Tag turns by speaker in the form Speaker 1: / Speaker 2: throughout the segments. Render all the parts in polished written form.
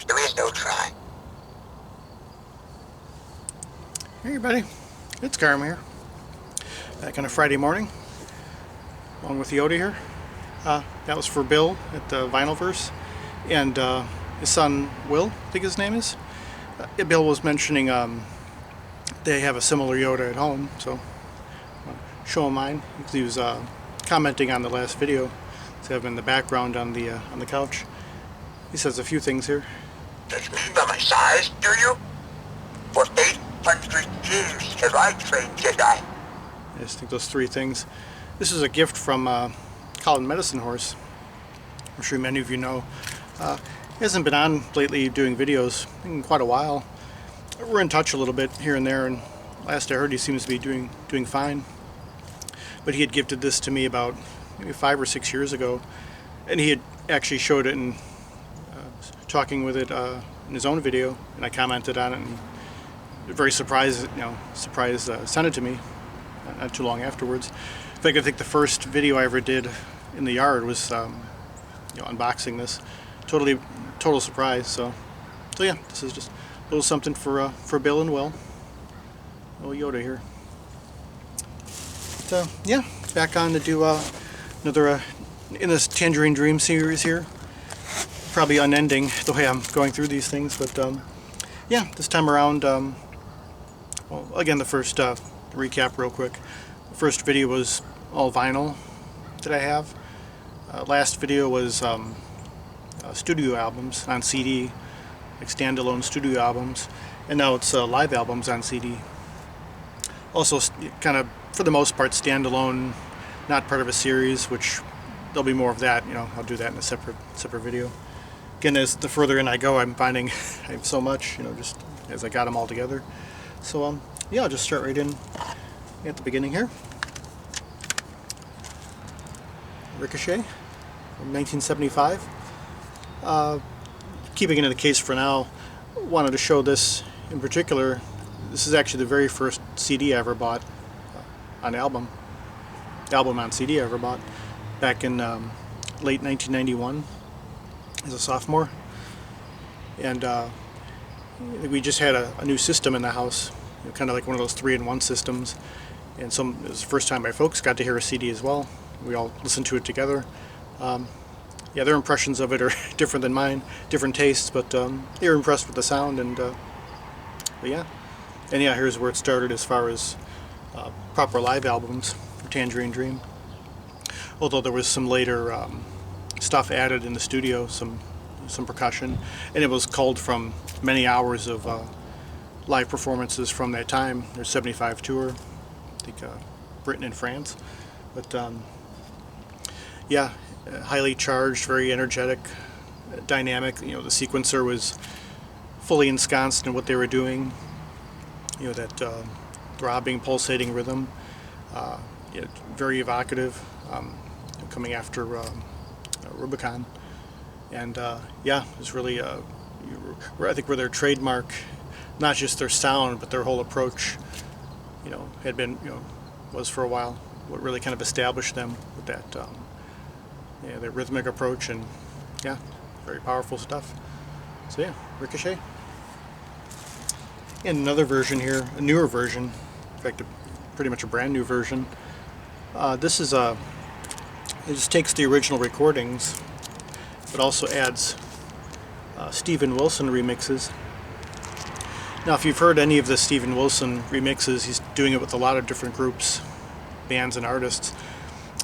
Speaker 1: There is no try.
Speaker 2: Hey everybody, it's Carm here. Back on a Friday morning, along with Yoda here. That was for Bill at the Vinylverse, and his son Will, I think his name is. Bill was mentioning they have a similar Yoda at home, so I'll show him mine. He was commenting on the last video, so I have him in the background on the couch. He says a few things here.
Speaker 1: Judge me by my size, do you? For 800 years have I trained Jedi.
Speaker 2: I just think those three things. This is a gift from Colin Medicine Horse. I'm sure many of you know. He hasn't been on lately doing videos in quite a while. We're in touch a little bit here and there, and last I heard he seems to be doing fine. But he had gifted this to me about maybe 5 or 6 years ago, and he had actually showed it and talking with it in his own video, and I commented on it, and very surprised, sent it to me not too long afterwards. In fact, I think the first video I ever did in the yard was unboxing this. Total surprise. So yeah, this is just a little something for Bill and Will. Little Yoda here. So yeah, back on to do another in this Tangerine Dream series here. Probably unending the way I'm going through these things, but yeah, this time around, well, again, the first recap real quick. The first video was all vinyl that I have. Last video was studio albums on CD, like standalone studio albums, and now it's live albums on CD. Also, kind of for the most part standalone, not part of a series, which there'll be more of that. I'll do that in a separate video. Again, as the further in I go, I'm finding I have so much, just as I got them all together. So yeah, I'll just start right in at the beginning here. Ricochet from 1975. Keeping it in the case for now, wanted to show this in particular. This is actually the very first CD I ever bought on album on CD I ever bought back in late 1991 as a sophomore, and we just had a new system in the house, kind of like one of those 3-in-1 systems, and it was the first time my folks got to hear a CD as well. We all listened to it together. Yeah, their impressions of it are different than mine, different tastes, but they were impressed with the sound, and but yeah. And yeah, here's where it started as far as proper live albums for Tangerine Dream. Although there was some later stuff added in the studio, some percussion, and it was culled from many hours of live performances from that time. Their 75 tour, I think Britain and France. But yeah, highly charged, very energetic, dynamic. The sequencer was fully ensconced in what they were doing. That throbbing, pulsating rhythm, very evocative, coming after Rubicon, and yeah, it was really I think where their trademark, not just their sound but their whole approach, had been, was for a while what really kind of established them with that their rhythmic approach, and yeah, very powerful stuff. So yeah, Ricochet. And another version here, a newer version, in fact pretty much a brand new version. This is it just takes the original recordings but also adds Steven Wilson remixes. Now if you've heard any of the Steven Wilson remixes, he's doing it with a lot of different groups, bands and artists.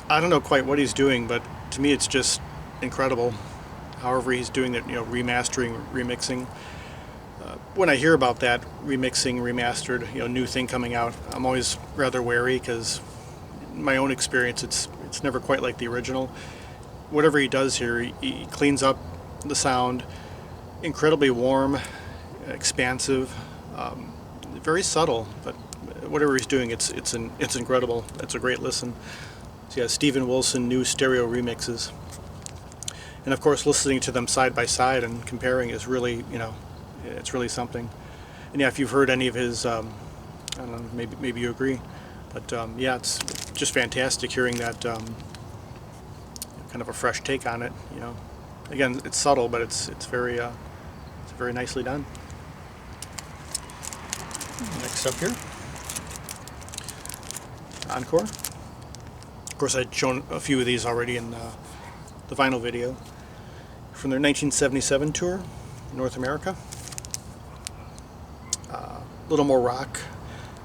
Speaker 2: I don't know quite what he's doing, but to me it's just incredible. However he's doing it, remastering, remixing. When I hear about that remixing, remastered, new thing coming out, I'm always rather wary, because in my own experience, it's never quite like the original. Whatever he does here, he cleans up the sound, incredibly warm, expansive, very subtle, but whatever he's doing, it's incredible. It's a great listen. So yeah, Steven Wilson new stereo remixes, and of course listening to them side by side and comparing is really, it's really something. And yeah, if you've heard any of his, I don't know, maybe you agree, but yeah, it's just fantastic hearing that kind of a fresh take on it. Again, it's subtle, but it's very very nicely done. Next up here, Encore. Of course, I'd shown a few of these already in the vinyl video. From their 1977 tour, North America. A little more rock.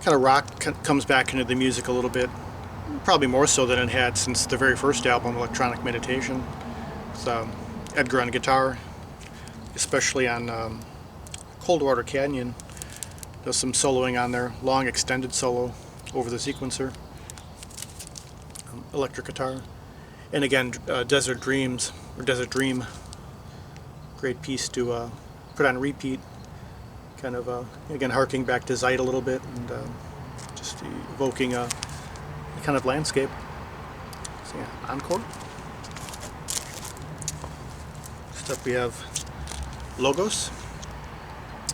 Speaker 2: Kind of rock comes back into the music a little bit. Probably more so than it had since the very first album, Electronic Meditation. It's Edgar on guitar, especially on Coldwater Canyon. Does some soloing on there, long extended solo over the sequencer. Electric guitar. And again, Desert Dreams, or Desert Dream. Great piece to put on repeat. Kind of, again, harking back to Zeit a little bit, and just evoking a kind of landscape. So yeah, Encore. Next up we have Logos.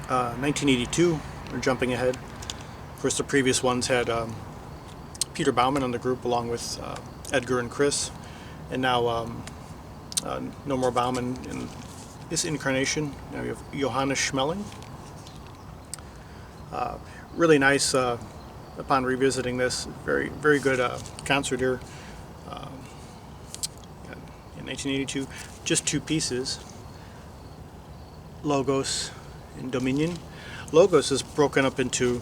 Speaker 2: 1982, we're jumping ahead. Of course, the previous ones had Peter Baumann on the group along with Edgar and Chris. And now no more Baumann in this incarnation. Now we have Johannes Schmeling. Really nice, upon revisiting this, very good concert here in 1982. Just two pieces, Logos and Dominion. Logos is broken up into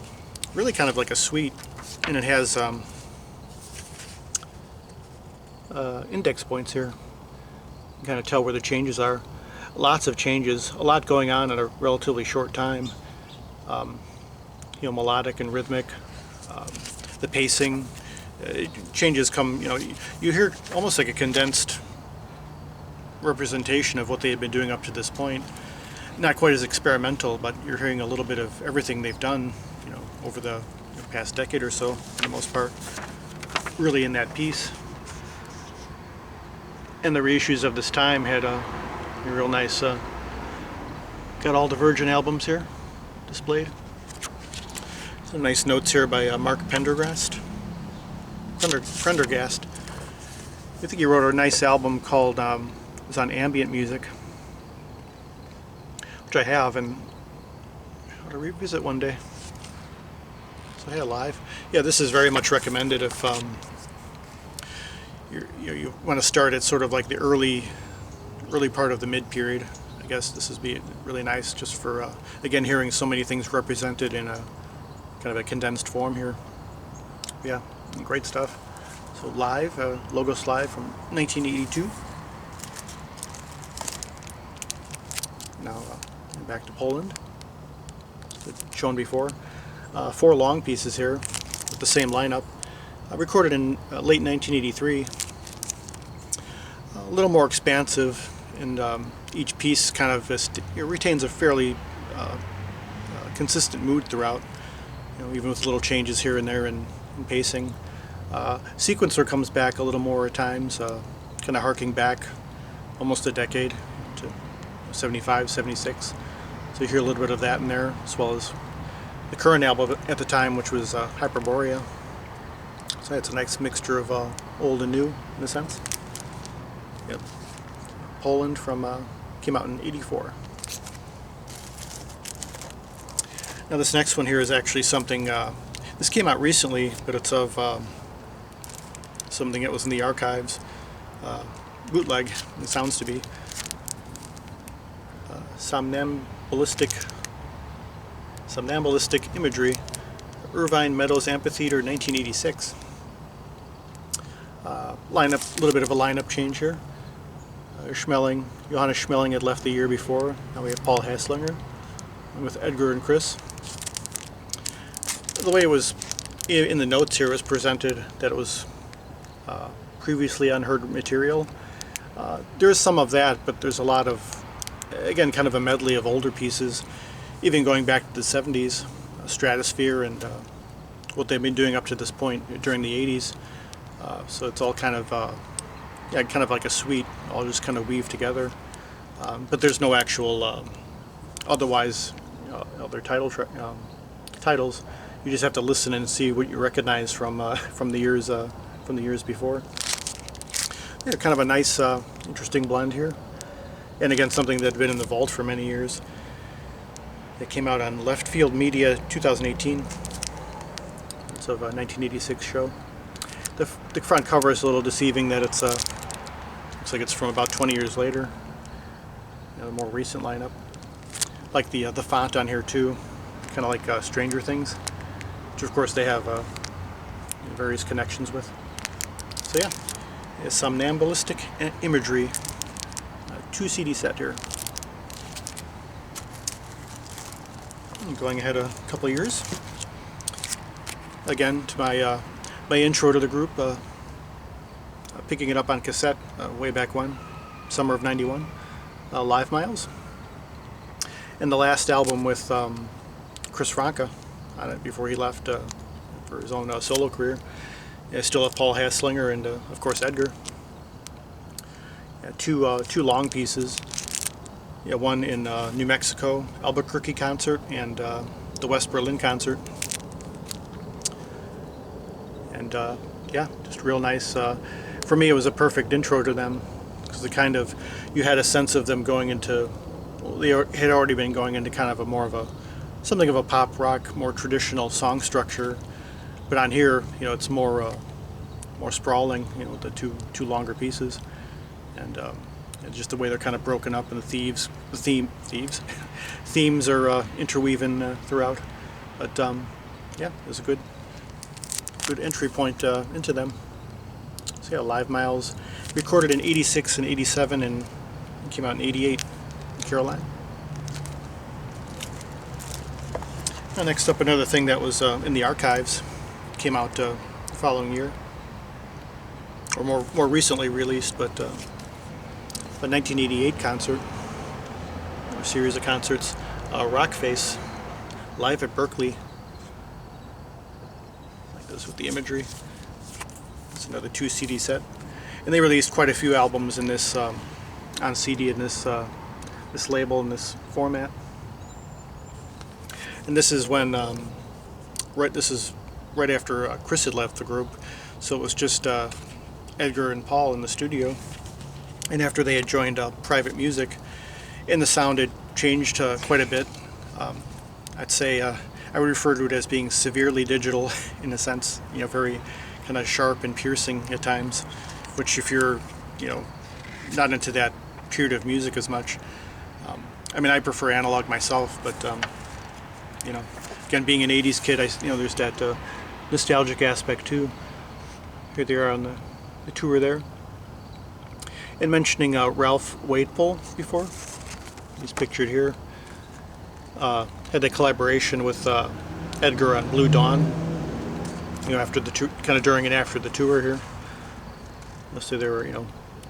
Speaker 2: really kind of like a suite, and it has index points here. You can kind of tell where the changes are. Lots of changes, a lot going on in a relatively short time. You know, melodic and rhythmic, the pacing, changes come, you know, you hear almost like a condensed representation of what they had been doing up to this point. Not quite as experimental, but you're hearing a little bit of everything they've done, you know, over the past decade or so, for the most part, really in that piece. And the reissues of this time had a real nice, got all the Virgin albums here displayed. Some nice notes here by Mark Prendergast. I think he wrote a nice album called, it was on ambient music, which I have, and I ought to revisit one day. So hey, live. Yeah, this is very much recommended if you want to start at sort of like the early part of the mid period. I guess this would be really nice just for again, hearing so many things represented in a kind of a condensed form here. Yeah, great stuff. So live, Logos Live from 1982. Now back to Poland. Shown before. 4 long pieces here with the same lineup. Recorded in late 1983. A little more expansive, and each piece kind of retains a fairly consistent mood throughout. You know, even with little changes here and there in pacing. Sequencer comes back a little more at times, kind of harking back almost a decade to 75, 76. So you hear a little bit of that in there, as well as the current album at the time, which was Hyperborea. So it's a nice mixture of old and new, in a sense. Yep. Poland came out in '84. Now this next one here is actually something, this came out recently, but it's of something that was in the archives, bootleg, it sounds to be. Somnambulistic Imagery, Irvine Meadows Amphitheater, 1986. Lineup, a little bit of a lineup change here. Schmeling, Johannes Schmeling had left the year before. Now we have Paul Haslinger with Edgar and Chris. The way it was in the notes here was presented that it was previously unheard material. There's some of that, but there's a lot of, again, kind of a medley of older pieces, even going back to the 70s, Stratosphere, and what they've been doing up to this point during the 80s. So it's all kind of, yeah, kind of like a suite, all just kind of weave together. But there's no actual, otherwise, other titles. You just have to listen and see what you recognize from the years before. Yeah, kind of a nice, interesting blend here. And again, something that had been in the vault for many years. It came out on Left Field Media 2018. It's of a 1986 show. The front cover is a little deceiving that it's looks like it's from about 20 years later. The more recent lineup. Like the font on here too, kind of like Stranger Things, which of course they have various connections with. So yeah, it's some ballistic imagery, 2 CD set here. Going ahead a couple of years. Again, to my intro to the group, picking it up on cassette way back when, summer of '91, Livemiles. And the last album with Chris Franke on it before he left for his own solo career. I still have Paul Haslinger and of course Edgar. Yeah, two long pieces. Yeah, one in New Mexico, Albuquerque concert, and the West Berlin concert. And yeah, just real nice. For me, it was a perfect intro to them because you had a sense of them going into. Well, they had already been going into kind of something of a pop rock, more traditional song structure. But on here, it's more sprawling. With the two longer pieces, and just the way they're kind of broken up, and the themes are interweaving throughout. But yeah, it was a good entry point into them. So yeah, Livemiles, recorded in '86 and '87, and came out in '88 in Carolina. Now, next up, another thing that was in the archives, came out the following year, or more recently released, but a 1988 concert, or series of concerts, Rockface, live at Berkeley. Like this with the imagery. It's another 2 CD set, and they released quite a few albums in this on CD in this label in this format. And this is when this is right after Chris had left the group, so it was just Edgar and Paul in the studio. And after they had joined Private Music, and the sound had changed quite a bit. I'd say I would refer to it as being severely digital in a sense, very kind of sharp and piercing at times, which if you're, not into that period of music as much. I mean, I prefer analog myself, but, again, being an 80s kid, there's that nostalgic aspect too. Here they are on the tour there. And mentioning Ralph Waitpole before, he's pictured here. Had a collaboration with Edgar on Blue Dawn, after the kind of during and after the tour here. So they were,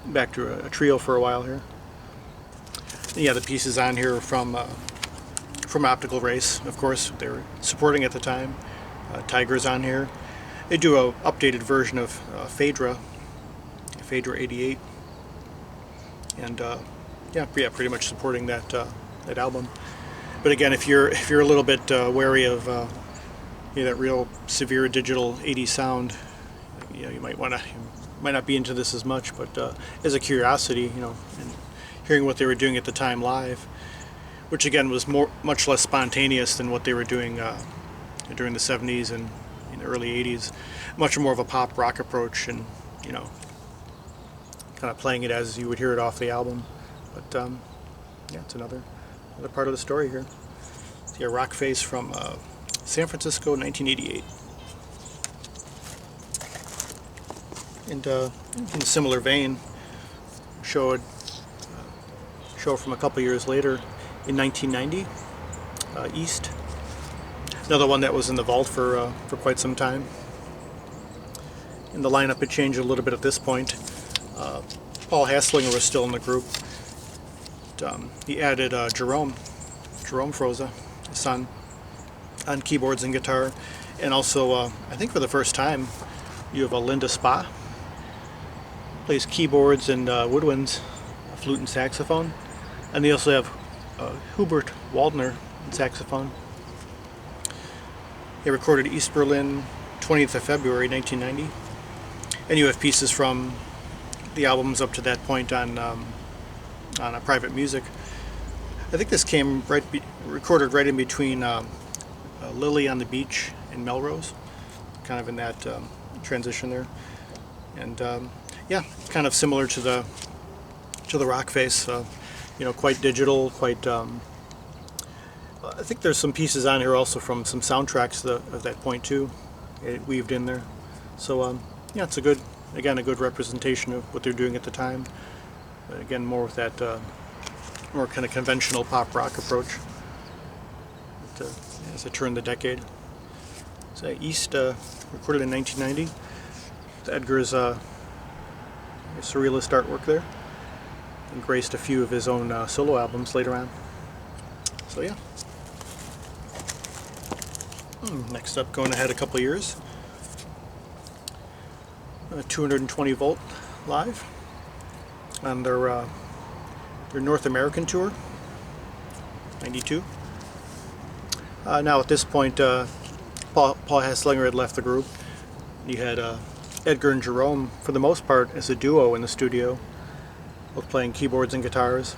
Speaker 2: back to a trio for a while here. And yeah, the pieces on here are from Optical Race, of course. They were supporting at the time. Tiger's on here. They do a updated version of Phaedra 88. And yeah, pretty much supporting that album. But again, if you're a little bit wary of that real severe digital 80s sound, you might not be into this as much. But as a curiosity, and hearing what they were doing at the time live, which again was much less spontaneous than what they were doing during the 70s and in the early 80s, much more of a pop rock approach, and kind of playing it as you would hear it off the album. But yeah, it's another part of the story here. So yeah, Rockface from San Francisco, 1988. And in a similar vein, show from a couple years later in 1990, East. Another one that was in the vault for quite some time. And the lineup had changed a little bit at this point. Paul Haslinger was still in the group. He added Jerome Froza, his son, on keyboards and guitar. And also, I think for the first time, you have Linda Spa. Plays keyboards and woodwinds, flute and saxophone. And they also have Hubert Waldner on saxophone. They recorded East Berlin, 20th of February, 1990. And you have pieces from the albums up to that point on a Private Music. I think this came recorded right in between Lily on the Beach and Melrose, kind of in that transition there. And yeah, kind of similar to the Rockface, you know, quite digital, quite. I think there's some pieces on here also from some soundtracks of that point too, weaved in there. So yeah, it's a good representation of what they're doing at the time. But again, more with that more kind of conventional pop rock approach. But, as I turn the decade. So East, recorded in 1990. Edgar's surrealist artwork there, and graced a few of his own solo albums later on. So yeah. Next up, going ahead a couple of years, 220 volt live on their North American tour, 92. Now at this point, Paul Hasslinger had left the group. You had Edgar and Jerome, for the most part, as a duo in the studio, both playing keyboards and guitars.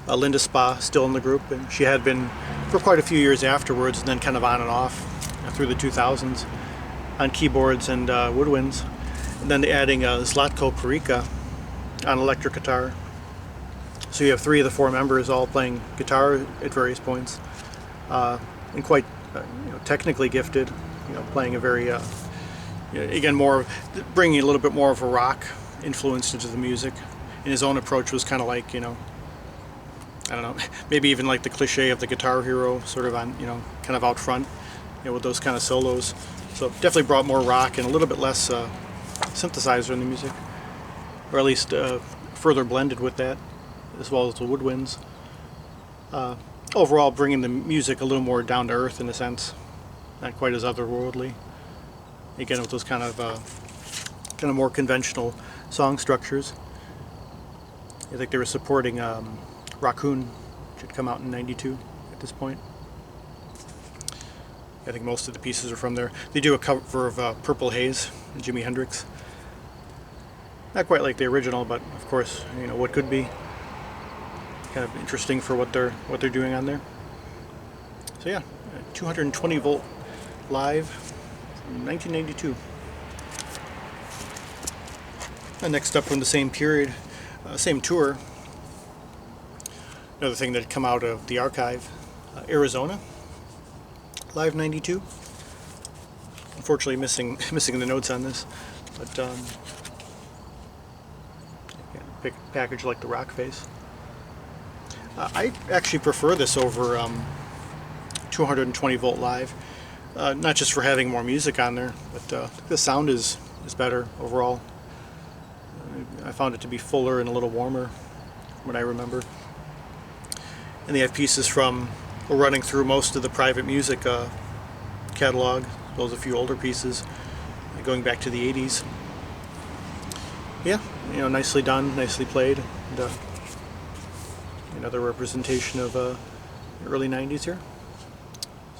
Speaker 2: Linda Spa still in the group, and she had been for quite a few years afterwards, and then kind of on and off through the 2000s on keyboards and woodwinds, and then adding Zlatko Perica on electric guitar. So you have 3 of the 4 members all playing guitar at various points, and quite you know, technically gifted. You know, playing a very again, more bringing a little bit more of a rock influence into the music. And his own approach was kind of like, you know, I don't know, maybe even like the cliche of the guitar hero, sort of on, you know, kind of out front, you know, with those kind of solos. So definitely brought more rock and a little bit less synthesizer in the music, or at least further blended with that, as well as the woodwinds. Overall, bringing the music a little more down to earth in a sense, not quite as otherworldly. Again, with those kind of more conventional song structures. I think they were supporting Raccoon, which had come out in 92 at this point. I think most of the pieces are from there. They do a cover of Purple Haze, Jimi Hendrix. Not quite like the original, but of course, you know, what could be. Kind of interesting for what they're doing on there. So yeah, 220 volt live from 1992. And next up from the same period, same tour. Another thing that had come out of the archive, Arizona, live 92. Unfortunately, missing the notes on this, but yeah, pick a package like the Rockface. I actually prefer this over 220 volt live, not just for having more music on there, but the sound is better overall. I found it to be fuller and a little warmer, from what I remember. And they have pieces from, we're running through most of the private music catalog, as well as a few older pieces, going back to the 80s. Yeah, you know, nicely done, nicely played. And, another representation of the early 90s here.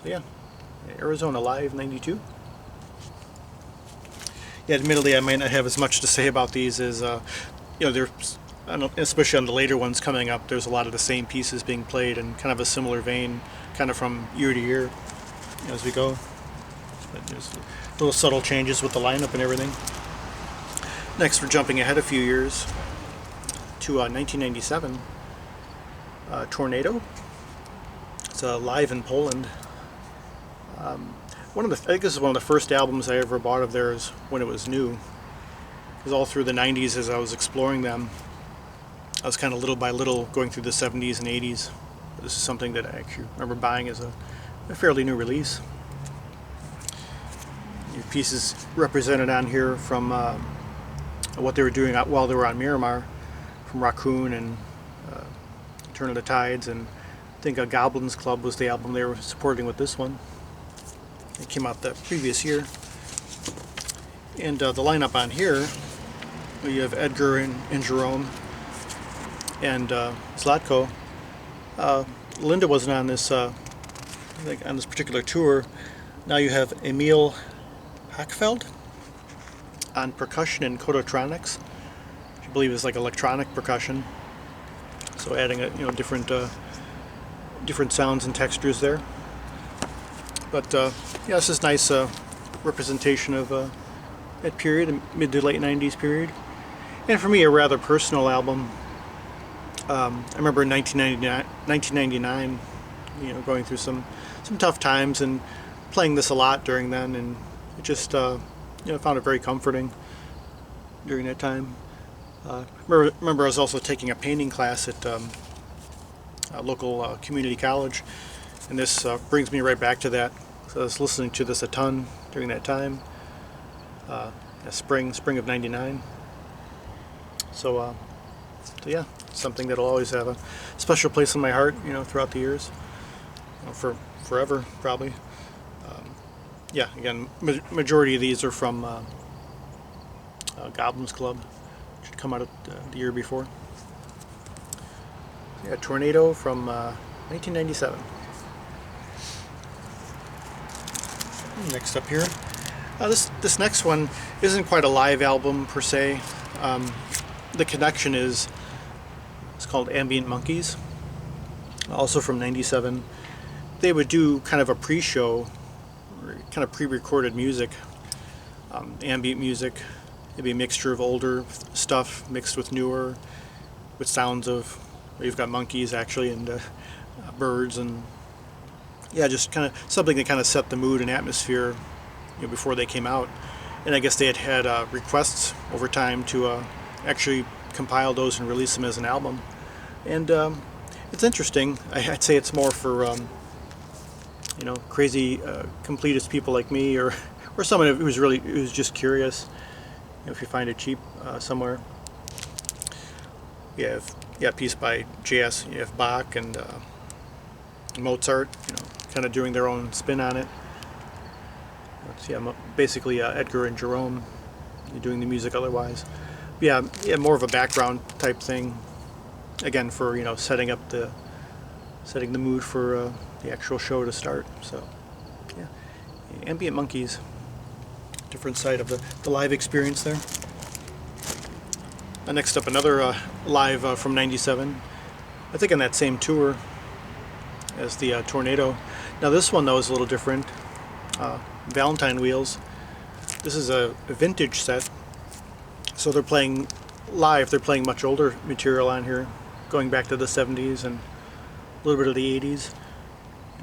Speaker 2: So yeah, Arizona live 92. Yeah, admittedly I might not have as much to say about these as, you know, there's, especially on the later ones coming up, there's a lot of the same pieces being played in kind of a similar vein, kind of from year to year, you know, as we go. But there's little subtle changes with the lineup and everything. Next, we're jumping ahead a few years to 1997. Tornado. It's live in Poland. I think this is one of the first albums I ever bought of theirs when it was new. Because all through the 90s, as I was exploring them, I was kind of little by little going through the 70s and 80s. This is something that I actually remember buying as a fairly new release. Your pieces represented on here from what they were doing while they were on Miramar, from Raccoon and Turn of the Tides, and I think a Goblins Club was the album they were supporting with this one. It came out the previous year. And the lineup on here, you have Edgar and Jerome and Zlatko. Linda wasn't on this, I think on this particular tour. Now you have Emil Hackfeld on percussion and codotronics, which I believe is like electronic percussion. So adding a, different different sounds and textures there. But yeah, this is nice representation of that period, mid to late 90s period. And for me, a rather personal album. I remember in 1999, going through some tough times and playing this a lot during then, and it just found it very comforting during that time. Remember I was also taking a painting class at a local community college, and this brings me right back to that. So I was listening to this a ton during that time, spring of '99. So yeah, something that'll always have a special place in my heart, throughout the years, for forever probably. Yeah, again, majority of these are from Goblins Club, which had come out the year before. Yeah, Tornado from 1997. Next up here, this next one isn't quite a live album per se. The connection is, it's called Ambient Monkeys, also from '97. They would do kind of a pre-show, or kind of pre-recorded music, ambient music. It'd be a mixture of older stuff mixed with newer, with sounds of, you've got monkeys actually, and birds, and yeah, just kind of something that kind of set the mood and atmosphere, before they came out. And I guess they had requests over time to actually compile those and release them as an album. And it's interesting. I'd say it's more for crazy completist people like me, or someone who's just curious. If you find it cheap somewhere. You have a piece by J.S. You have Bach and Mozart, kind of doing their own spin on it. Basically Edgar and Jerome doing the music otherwise. Yeah, more of a background type thing. Again, for setting the mood for the actual show to start. So yeah, Ambient Monkeys, different side of the live experience there. Next up, another live from '97. I think on that same tour as the Tornado. Now this one though is a little different. Valentine Wheels. This is a vintage set, so they're playing live. They're playing much older material on here, going back to the '70s and a little bit of the '80s,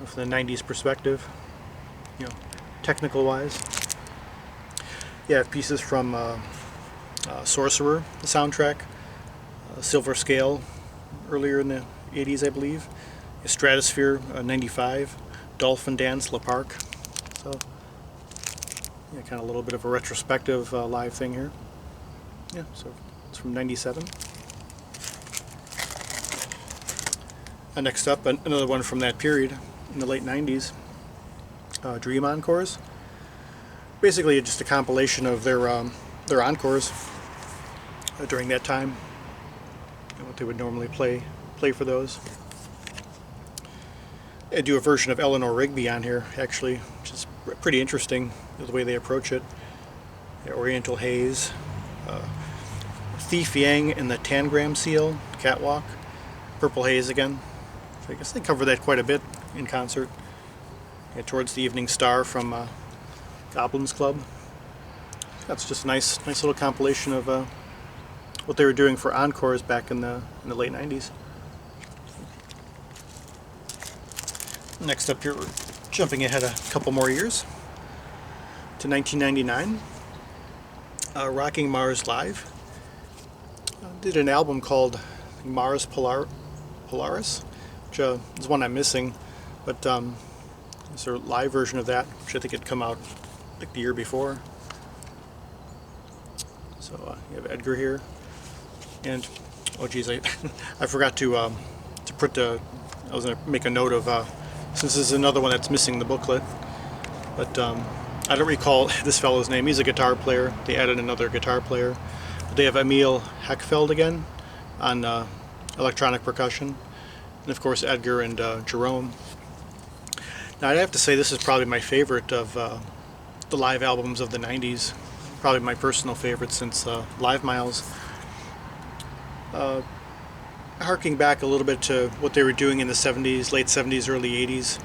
Speaker 2: from the '90s perspective, technical wise. Yeah, I have pieces from Sorcerer, the soundtrack, Silver Scale, earlier in the '80s, I believe. Stratosphere, '95, Dolphin Dance, La Park. So, yeah, kind of a little bit of a retrospective live thing here. Yeah, so it's from '97. Next up, another one from that period in the late '90s, Dream Encores. Basically, just a compilation of their encores during that time, and what they would normally play for those. I do a version of Eleanor Rigby on here, actually, which is pretty interesting, the way they approach it. Oriental Haze, Thief Yang and the Tangram Seal, Catwalk, Purple Haze again. So I guess they cover that quite a bit in concert. Towards the Evening Star from Goblins Club. That's just a nice little compilation of what they were doing for encores back in the late '90s. Next up here, we're jumping ahead a couple more years to 1999. Rocking Mars Live did an album called Mars Polaris, which is one I'm missing, but it's a live version of that, which I think had come out like the year before. So you have Edgar here, and oh geez, I forgot to put I was going to make a note of since this is another one that's missing the booklet, but I don't recall this fellow's name. He's a guitar player. They added another guitar player. But they have Emil Heckfeld again on electronic percussion, and of course Edgar and Jerome. Now I'd have to say this is probably my favorite of the live albums of the '90s. Probably my personal favorite since Livemiles. harking back a little bit to what they were doing in the 70s, late 70s, early 80s,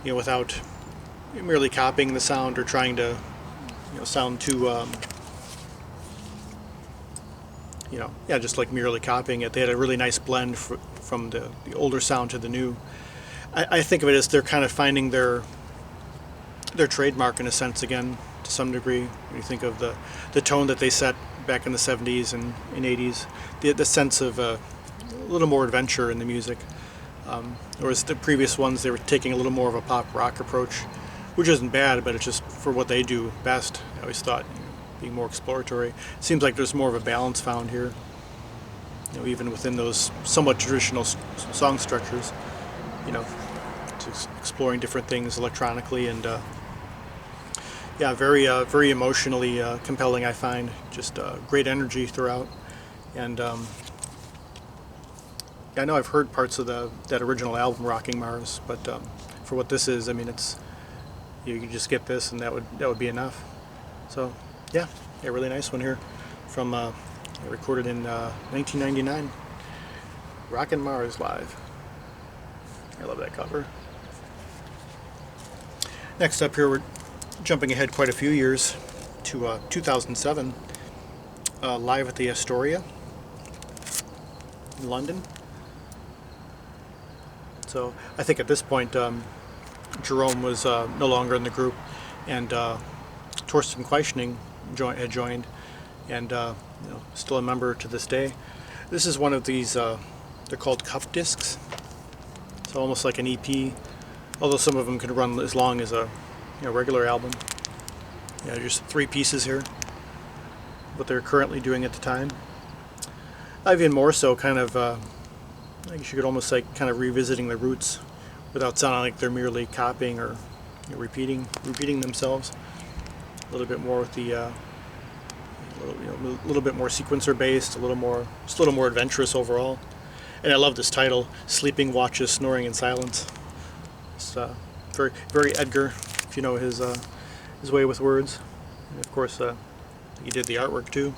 Speaker 2: you know, without merely copying the sound or trying to, you know, sound too, you know, yeah, just like merely copying it. They had a really nice blend from the older sound to the new. I think of it as they're kind of finding their trademark in a sense again, to some degree. When you think of the tone that they set back in the 70s and 80s, the sense of a little more adventure in the music. Whereas the previous ones, they were taking a little more of a pop rock approach, which isn't bad, but it's just for what they do best. I always thought, you know, being more exploratory. It seems like there's more of a balance found here, you know, even within those somewhat traditional song structures, you know, just exploring different things electronically and yeah, very emotionally compelling. I find just great energy throughout, and I know I've heard parts of that original album, Rocking Mars, but for what this is, I mean, it's you can just get this, and that would be enough. So yeah, a really nice one here from recorded in 1999. Rockin' Mars live. I love that cover. Next up here, we're jumping ahead quite a few years to 2007, live at the Astoria in London. So I think at this point Jerome was no longer in the group, and Torsten Queichning had joined, and you know, still a member to this day. This is one of these, they're called cup discs, so almost like an EP, although some of them can run as long as a, you know, regular album. Yeah, just 3 pieces here, what they're currently doing at the time. Even more so, kind of, I guess you could almost say kind of revisiting the roots without sounding like they're merely copying or, you know, repeating themselves. A little bit more with the, a little bit more sequencer based, just a little more adventurous overall. And I love this title, Sleeping Watches Snoring in Silence. It's very, very Edgar, if you know his way with words. And of course, he did the artwork too.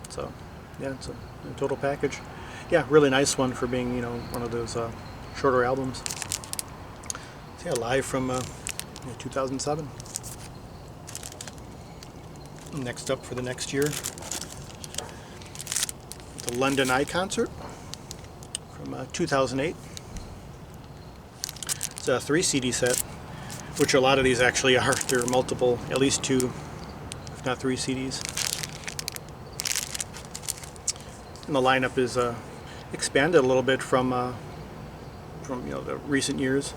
Speaker 2: So yeah, it's a total package. Yeah, really nice one for being, you know, one of those shorter albums. So yeah, live from 2007. Next up for the next year, the London Eye concert from 2008. It's a 3 CD set, which a lot of these actually are. There are multiple, at least 2, if not 3 CDs. And the lineup is expanded a little bit from you know, the recent years.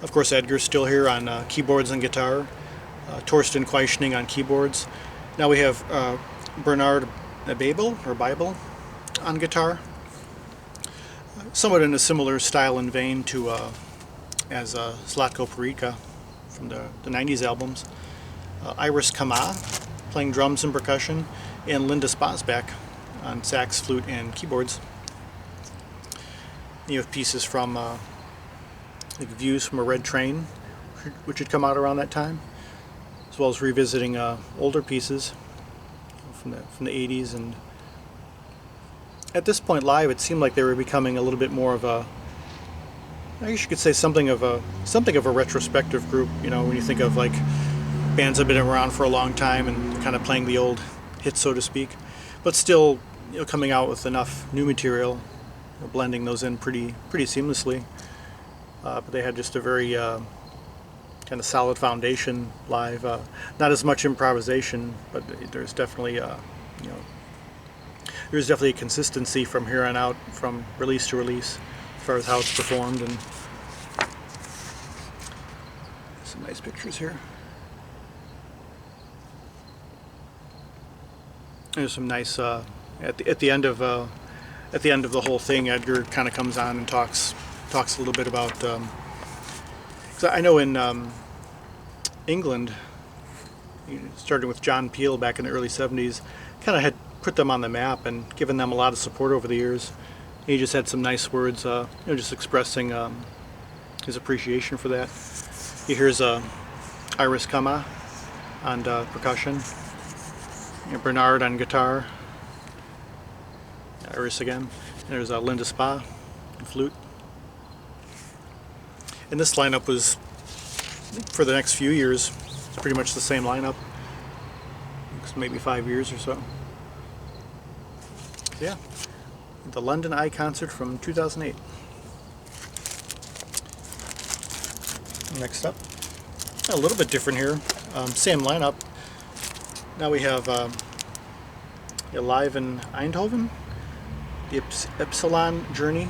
Speaker 2: Of course, Edgar's still here on keyboards and guitar. Torsten Queichning on keyboards. Now we have Bernard Bible on guitar. Somewhat in a similar style and vein to as Zlatko Perica from the 90s albums. Iris Kama playing drums and percussion, and Linda Spasbeck on sax, flute, and keyboards. You have pieces from like Views from a Red Train, which had come out around that time, as well as revisiting older pieces from the 80s. And at this point live, it seemed like they were becoming a little bit more of a, I guess you could say something of a retrospective group. You know, when you think of like bands that have been around for a long time and kind of playing the old hits, so to speak, but still, you know, coming out with enough new material, you know, blending those in pretty seamlessly. But they had just a very kind of solid foundation live. Not as much improvisation, but there's definitely you know, there's definitely a consistency from here on out, from release to release, as far as how it's performed. And some nice pictures here. There's some nice at the end of the whole thing, Edgar kind of comes on and talks a little bit about. Cause I know in England, starting with John Peel back in the early '70s, kind of had put them on the map and given them a lot of support over the years. He just had some nice words, you know, just expressing his appreciation for that. Here's Iris Kama on percussion, you know, Bernard on guitar, Iris again, There's Linda Spa, flute. And this lineup was, for the next few years, pretty much the same lineup. Maybe 5 years or so. Yeah, the London Eye concert from 2008. Next up, a little bit different here. Same lineup. Now we have live in Eindhoven, the Epsilon Journey,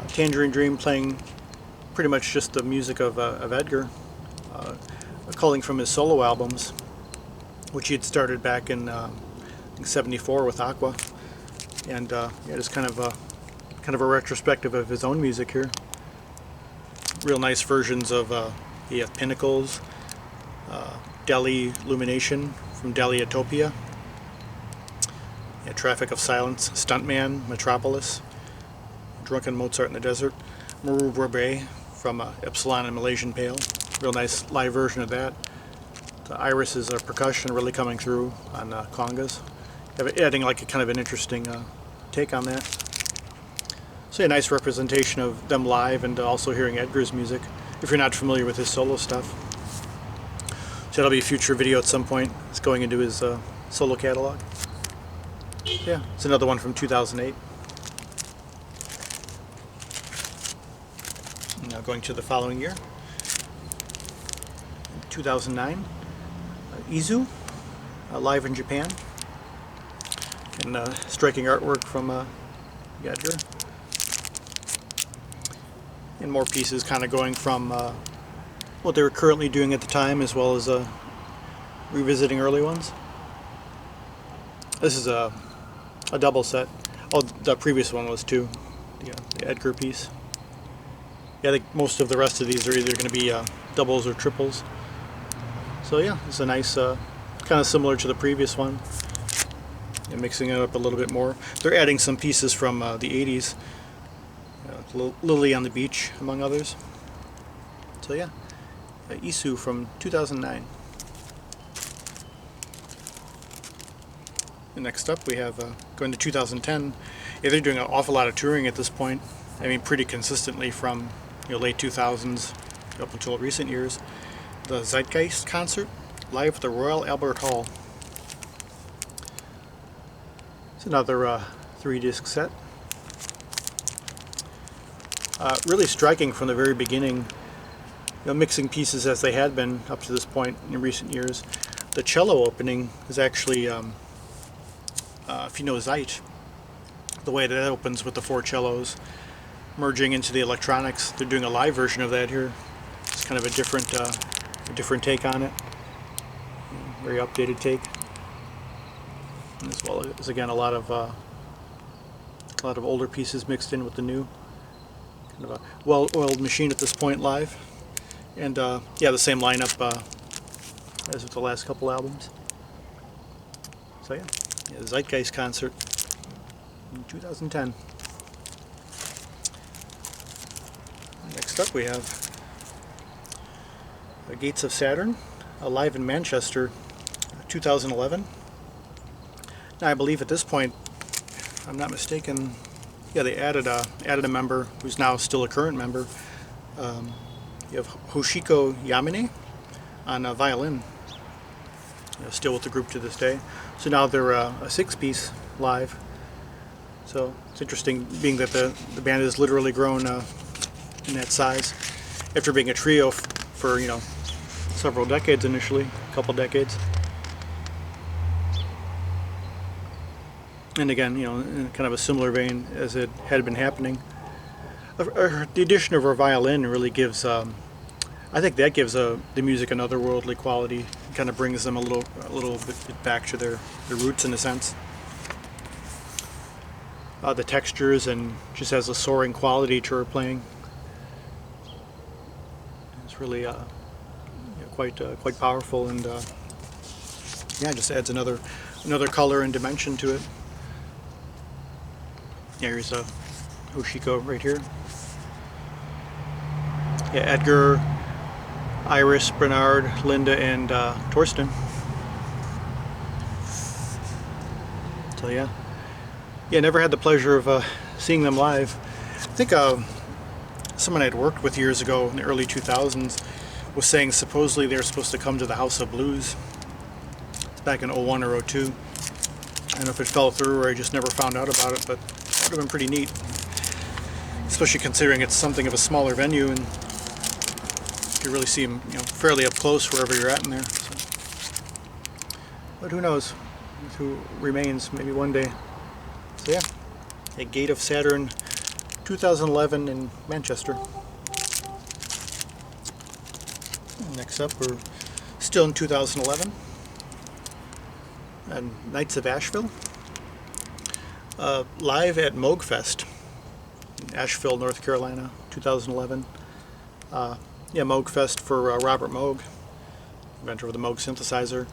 Speaker 2: Tangerine Dream playing pretty much just the music of Edgar, culling from his solo albums, which he had started back in '74 with Aqua, and yeah, just kind of a retrospective of his own music here. Real nice versions of you have Pinnacles, Delhi Illumination from Delhi Utopia, yeah, Traffic of Silence, Stuntman, Metropolis, Drunken Mozart in the Desert, Maru Brebet from Epsilon and Malaysian Pale. Real nice live version of that. The Iris is percussion really coming through on congas, adding like a kind of an interesting take on that. So a nice representation of them live, and also hearing Edgar's music if you're not familiar with his solo stuff. So that'll be a future video at some point. It's going into his solo catalog. Yeah, it's another one from 2008. Now going to the following year, 2009, Izu, live in Japan, and striking artwork from Edgar. And more pieces kind of going from what they were currently doing at the time, as well as revisiting early ones. This is a double set. Oh, the previous one was too, the Edgar piece. Yeah, I think most of the rest of these are either going to be doubles or triples. So yeah, it's a nice, kind of similar to the previous one. And mixing it up a little bit more. They're adding some pieces from the 80s. Lily on the Beach, among others. So yeah, Isu from 2009. And next up we have, going to 2010, yeah, they're doing an awful lot of touring at this point. I mean, pretty consistently from late 2000s up until recent years. The Zeitgeist concert, live at the Royal Albert Hall. It's another 3-disc set. Really striking from the very beginning, mixing pieces as they had been up to this point in recent years. The cello opening is actually, if you know Zeit, the way that opens with the 4 cellos merging into the electronics. They're doing a live version of that here. It's kind of a different take on it, very updated take, as well as again a lot of older pieces mixed in with the new. Kind of a well-oiled machine at this point live, and yeah, the same lineup as with the last couple albums. So yeah, the Zeitgeist concert in 2010. Next up we have the Gates of Saturn, live in Manchester, 2011. Now I believe at this point, if I'm not mistaken, yeah, they added a member who's now still a current member. You have Hoshiko Yamane on violin, still with the group to this day. So now they're a 6-piece live. So it's interesting, being that the band has literally grown in that size after being a trio for several decades initially, a couple decades. And again, in kind of a similar vein as it had been happening. The addition of her violin really gives, I think that gives the music an otherworldly quality. It kind of brings them a little bit back to their roots in a sense. The textures, and just has a soaring quality to her playing. It's really quite powerful, and yeah, just adds another color and dimension to it. Yeah, here's Hoshiko right here. Yeah, Edgar, Iris, Bernard, Linda, and Torsten. So yeah, never had the pleasure of seeing them live. I think someone I'd worked with years ago in the early 2000s was saying supposedly they were supposed to come to the House of Blues back in '01 or '02. I don't know if it fell through or I just never found out about it, but it would have been pretty neat. Especially considering it's something of a smaller venue and you can really see them, fairly up close wherever you're at in there. So. But who knows? Who remains? Maybe one day. So yeah, a Gate of Saturn, 2011 in Manchester. Next up, we're still in 2011. And Knights of Asheville. Live at Moogfest in Asheville, North Carolina, 2011. Yeah, Moogfest for Robert Moog, inventor of the Moog synthesizer.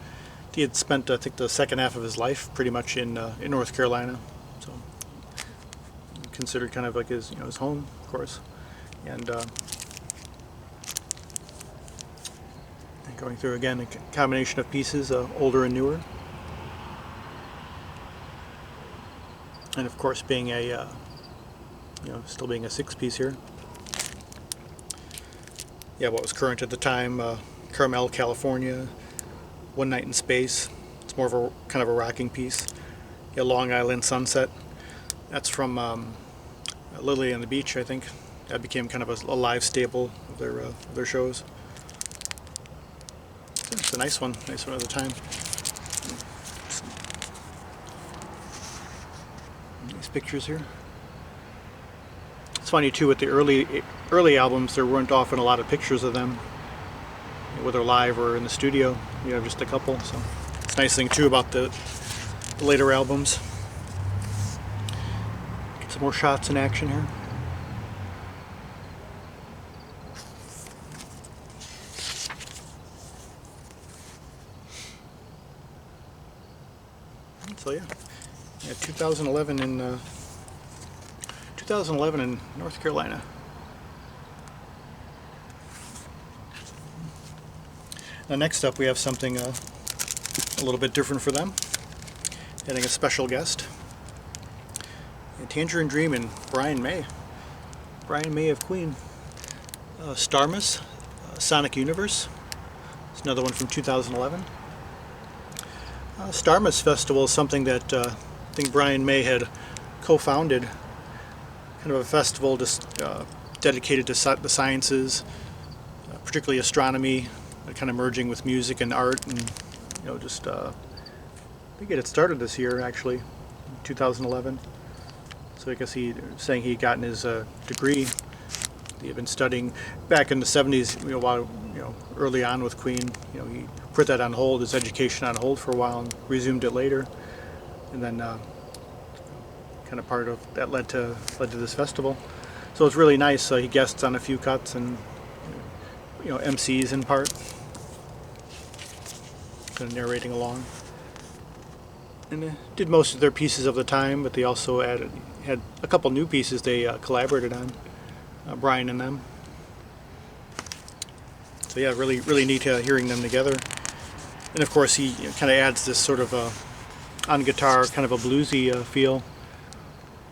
Speaker 2: He had spent, I think, the second half of his life pretty much in North Carolina, so considered kind of like his, his home, of course. And going through again a combination of pieces, older and newer. And of course, being a, still being a 6-piece here. Yeah, what was current at the time, Carmel, California, One Night in Space. It's more of a kind of a rocking piece. Yeah, Long Island Sunset. That's from Lily on the Beach, I think. That became kind of a live staple of their shows. It's a nice one at the time. These pictures here. It's funny too, with the early albums, there weren't often a lot of pictures of them, whether live or in the studio. Just a couple. So it's a nice thing too about the later albums. Get some more shots in action here. So yeah, 2011 in North Carolina. Now next up we have something a little bit different for them. Having a special guest. Tangerine Dream and Brian May. Brian May of Queen. Starmus, Sonic Universe. It's another one from 2011. Starmus Festival is something that I think Brian May had co-founded. Kind of a festival just dedicated to the sciences, particularly astronomy, kind of merging with music and art, and just I think it had started this year actually, 2011. So I guess he was saying he had gotten his degree. He had been studying back in the 70s, while early on with Queen. He put that on hold, his education on hold for a while, and resumed it later. And then kind of part of that led to this festival. So it's really nice. He guests on a few cuts and MCs in part, kind of narrating along. And did most of their pieces of the time, but they also had a couple new pieces they collaborated on, Brian and them. So yeah, really neat hearing them together. And of course he kind of adds this sort of on guitar kind of a bluesy feel,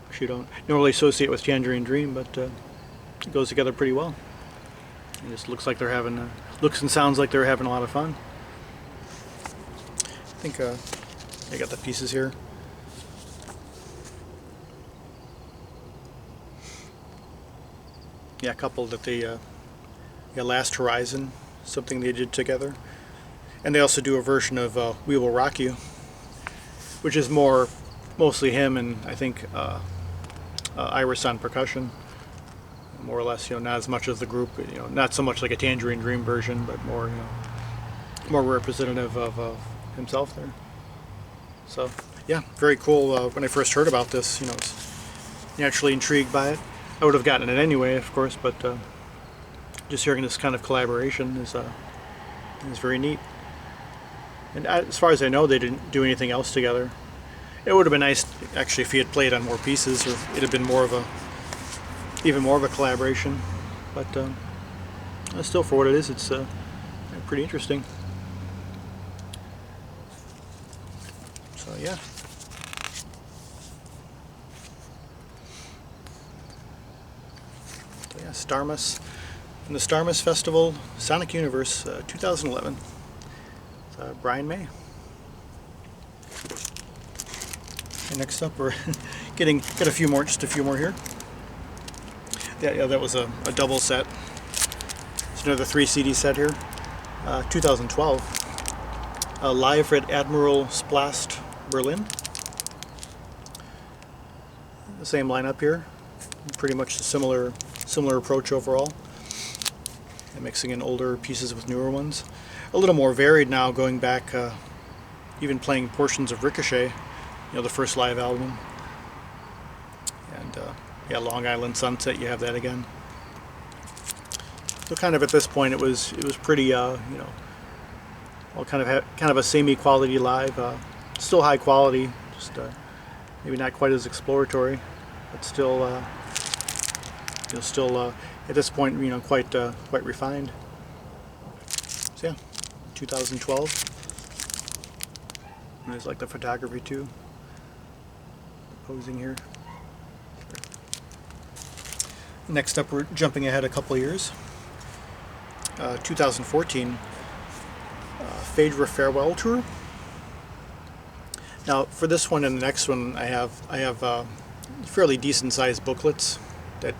Speaker 2: which you don't normally associate with Tangerine Dream, but it goes together pretty well. It just looks like they're having looks and sounds like they're having a lot of fun. I think I got the pieces here. Yeah, a couple that they Last Horizon, something they did together. And they also do a version of We Will Rock You, which is mostly him and I think Iris on percussion, more or less. Not as much as the group. Not so much like a Tangerine Dream version, but more more representative of himself there. So yeah, very cool. When I first heard about this, I was naturally intrigued by it. I would have gotten it anyway, of course, but just hearing this kind of collaboration is very neat. And as far as I know, they didn't do anything else together. It would have been nice, actually, if he had played on more pieces, or it'd have been even more of a collaboration. But still, for what it is, it's pretty interesting. So yeah. yeah, Starmus. From the Starmus Festival, Sonic Universe, 2011. Brian May. And next up, we're got a few more, just a few more here. Yeah, that was a double set. It's another 3 CD set here. 2012. Live at Admiral Splast, Berlin. The same lineup here. Pretty much a similar approach overall. And mixing in older pieces with newer ones. A little more varied now, going back, even playing portions of Ricochet, the first live album. And yeah, Long Island Sunset, you have that again. So kind of at this point, it was pretty, well, kind of a samey quality live, still high quality, just maybe not quite as exploratory, but still, at this point, quite refined. So yeah, 2012. And there's like the photography too. Posing here. Next up, we're jumping ahead a couple of years. 2014, Phaedra Farewell tour. Now, for this one and the next one, I have fairly decent sized booklets that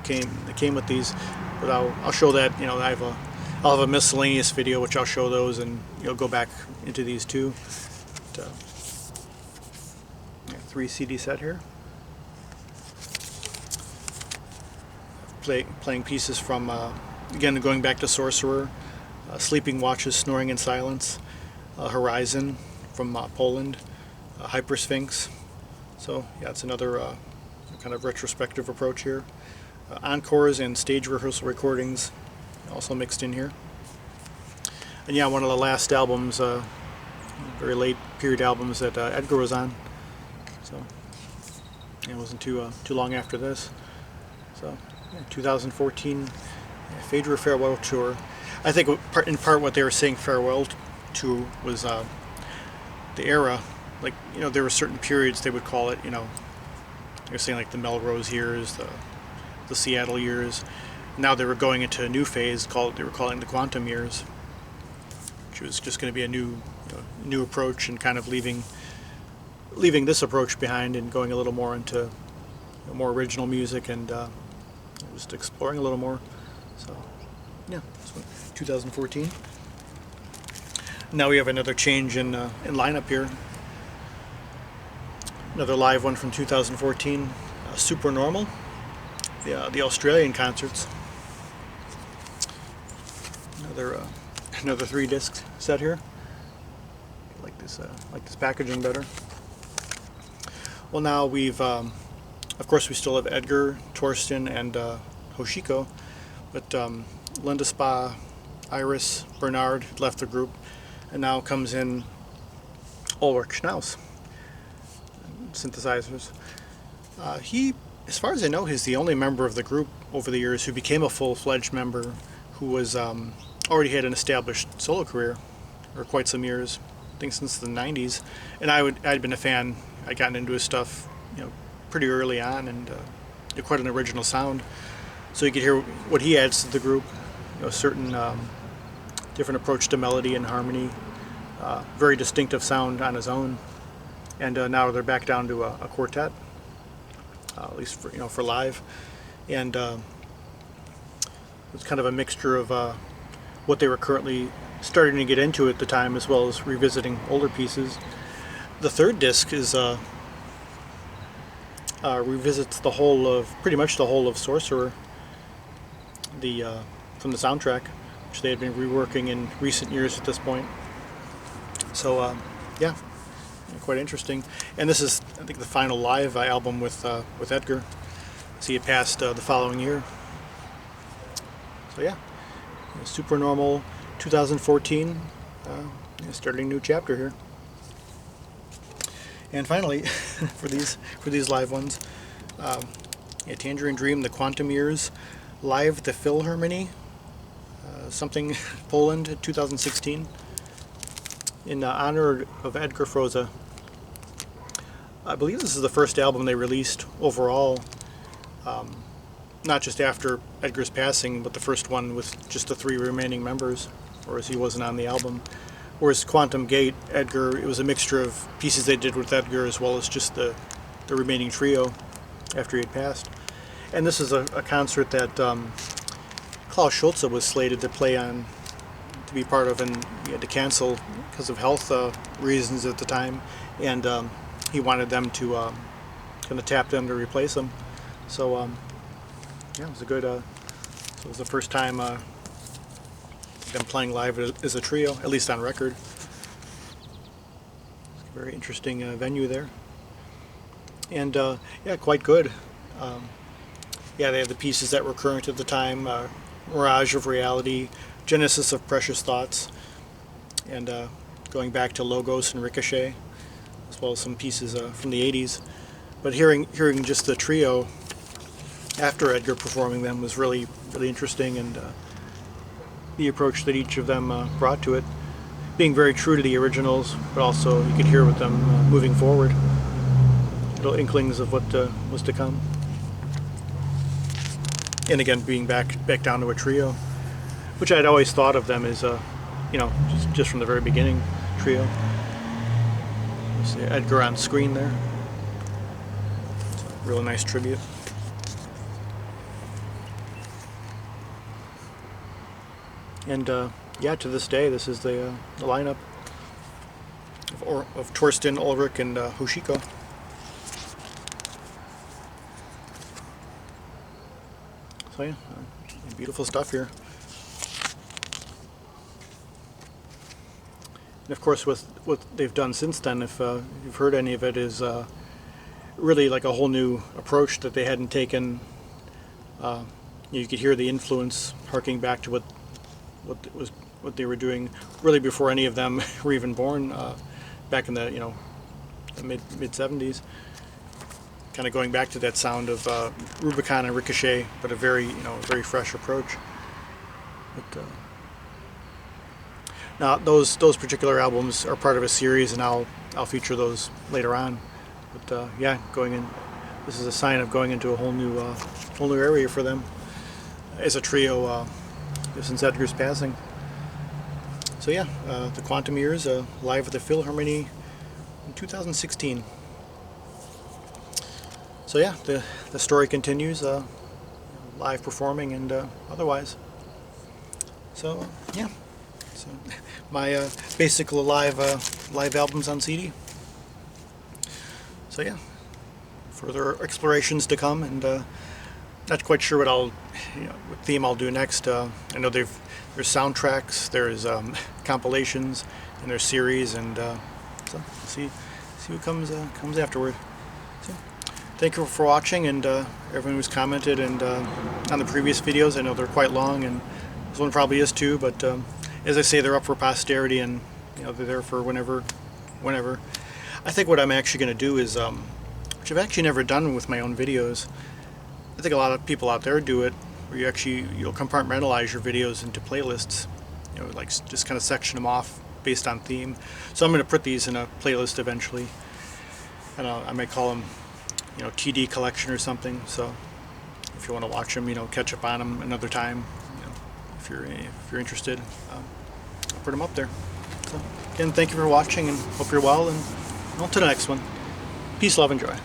Speaker 2: came with these, but I'll show that. I'll have a miscellaneous video which I'll show those, and go back into these too. But, 3 CD set here. Playing pieces from again, going back to Sorcerer, Sleeping Watches, Snoring in Silence, Horizon from Poland, Hypersphinx. So yeah, it's another kind of retrospective approach here. Encores and stage rehearsal recordings also mixed in here. And yeah, one of the last albums, very late period albums that Edgar was on. So yeah, it wasn't too long after this. So yeah, 2014 Phaedra Farewell tour. I think in part what they were saying farewell to was the era. Like, there were certain periods they would call it. They were saying like the Melrose years, the Seattle years. Now they were going into a new phase they were calling the Quantum years, which was just going to be a new approach, and kind of leaving this approach behind and going a little more into more original music and just exploring a little more. So yeah, 2014. Now we have another change in lineup here. Another live one from 2014, Supernormal, the Australian concerts. Another 3-disc set here. I like this packaging better. Well, now we've of course we still have Edgar, Torsten, and Hoshiko, but Linda Spa, Iris, Bernard left the group, and now comes in Ulrich Schnauz, synthesizers. He, as far as I know, he's the only member of the group over the years who became a full-fledged member, who was already had an established solo career for quite some years, I think since the 90s. And I'd been a fan. I'd gotten into his stuff, pretty early on, and quite an original sound. So you could hear what he adds to the group, a certain different approach to melody and harmony, very distinctive sound on his own. And now they're back down to a quartet, at least for live. And it's kind of a mixture of what they were currently starting to get into at the time, as well as revisiting older pieces. The third disc is revisits pretty much the whole of Sorcerer, from the soundtrack, which they had been reworking in recent years at this point. So yeah, quite interesting. And this is, I think, the final live album with Edgar. See, it passed the following year. So yeah, Supernormal 2014, starting a new chapter here. And finally, for these live ones, Tangerine Dream, the Quantum Years, live at the Philharmonie, something Poland, 2016, in honor of Edgar Froese. I believe this is the first album they released overall. not just after Edgar's passing, but the first one with just the 3 remaining members, whereas he wasn't on the album. Whereas Quantum Gate, Edgar, it was a mixture of pieces they did with Edgar as well as just the remaining trio after he had passed. And this is a concert that Klaus Schulze was slated to play on, to be part of, and he had to cancel because of health reasons at the time, and he wanted them to kind of tap them to replace him. So yeah, it was a good. So it was the first time them playing live as a trio, at least on record. It's a very interesting venue there, and yeah, quite good. Yeah, they have the pieces that were current at the time: Mirage of Reality, Genesis of Precious Thoughts, and going back to Logos and Ricochet, as well as some pieces from the 80s. But hearing just the trio after Edgar performing them was really interesting, and the approach that each of them brought to it, being very true to the originals, but also you could hear with them moving forward, little inklings of what was to come. And again, being back down to a trio, which I'd always thought of them as you know, just from the very beginning, trio. You see Edgar on screen there. It's a really nice tribute. And yeah, to this day, this is the lineup of Torsten, Ulrich, and Hoshiko. So yeah, beautiful stuff here. And of course, with what they've done since then, if you've heard any of it, is really like a whole new approach that they hadn't taken. You could hear the influence harking back to what they were doing really before any of them were even born, back in the the mid 70s. Kind of going back to that sound of Rubicon and Ricochet, but a very very fresh approach. But, now those particular albums are part of a series, and I'll feature those later on. But yeah, this is a sign of going into a whole new area for them as a trio since Edgar's passing. So yeah, the Quantum Years, live at the Philharmonie in 2016. So yeah, the story continues, live performing and otherwise. So yeah, so my basic live albums on CD. So yeah, further explorations to come, and not quite sure what what theme I'll do next. I know there's soundtracks, there's compilations, and there's series, and so we'll see what comes afterward. So, thank you for watching, and everyone who's commented, and on the previous videos. I know they're quite long, and this one probably is too, but as I say, they're up for posterity, and they're there for whenever. I think what I'm actually going to do is, which I've actually never done with my own videos, I think a lot of people out there do it, where you'll compartmentalize your videos into playlists, like just kind of section them off based on theme. So I'm going to put these in a playlist eventually, and I may call them TD collection or something. So if you want to watch them, catch up on them another time, if you're interested, I'll put them up there. So again, thank you for watching, and hope you're well, and on to the next one. Peace, love, and joy.